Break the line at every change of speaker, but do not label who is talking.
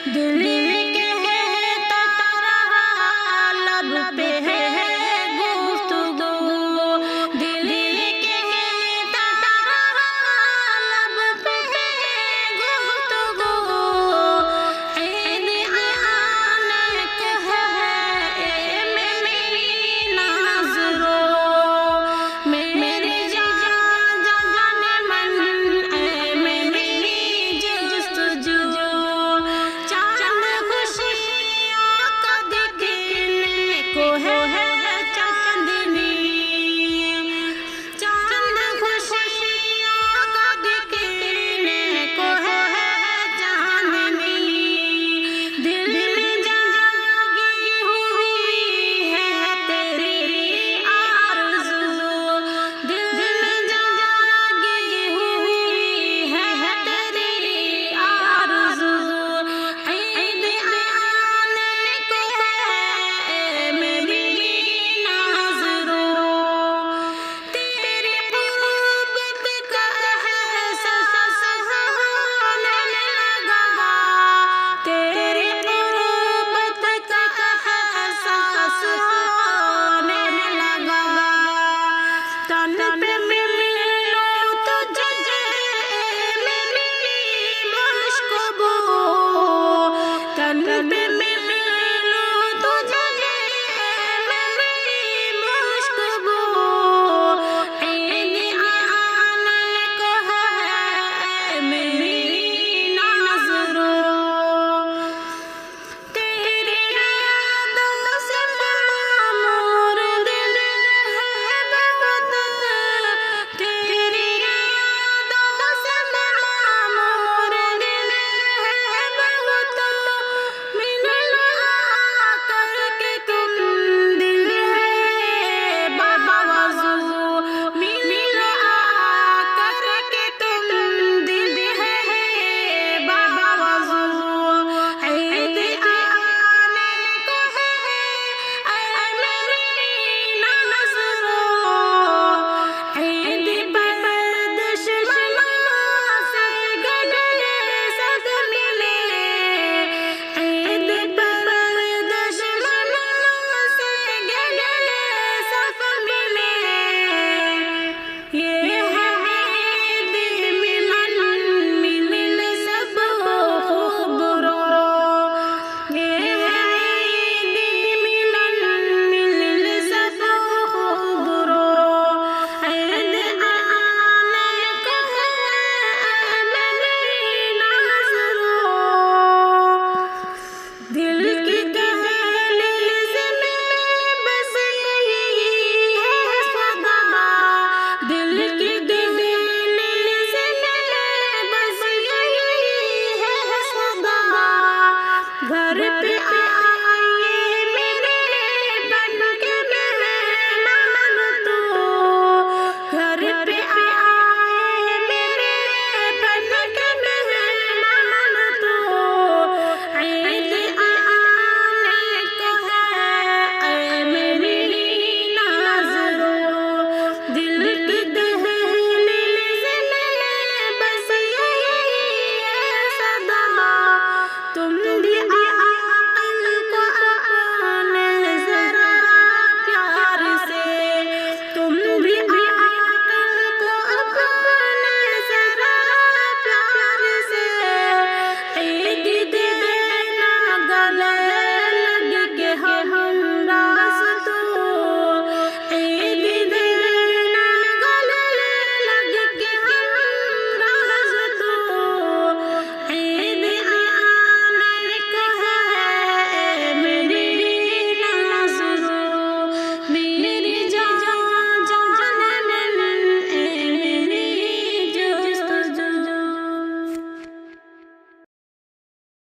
दिल कहता रहा लब पे है गुफ्तगू, दिल कहता रहा लब पे है गुफ्तगू। ईद आनक है मेरी नाज़रों, मेरे जान जान मन मेरी जस्तजू। चांद खुशियों का दिखने को है चांदनी, चांद खुशियों का दिखने को है चांदनी। दिल में जागी हुई है तेरी आरज़ू, दिल में जागी हुई है तेरी आरज़ू। ईद आने को है मेरी नाज़रों, तेरी क़ुर्बत का एहसास होने लगा, तेरी क़ुर्बत का एहसास होने लगा। तन पे मिलूं तुझे मेरी मुश्किबो, तन पे मिलूं तुझे मेरी मुश्किबो। ईद आने को है मेरी नाज़रों, तेरी यादों से मामूर दिल है बहुत, तेरी यादों से मामूर दिल है बहुत। मिलो आकर के तुम दिल है बावज़ू, मिलो आकर के तुम दिल है बावज़ू। ईद आने को है मेरी नाज़रों, ईद पर दुश्मनों से गले सब मिले, ईद पर दुश्मनों से गले सब मिले। ये है ईद मिलन, मिलन सब खूब रो, ये है ईद मिलन, मिलन सब खूब रो। ईद आने को है मेरी नाज़रों, दिल की दहलीज़ में बस यही है सदा, दिल की दहलीज़ में बस यही है सदा। घर पे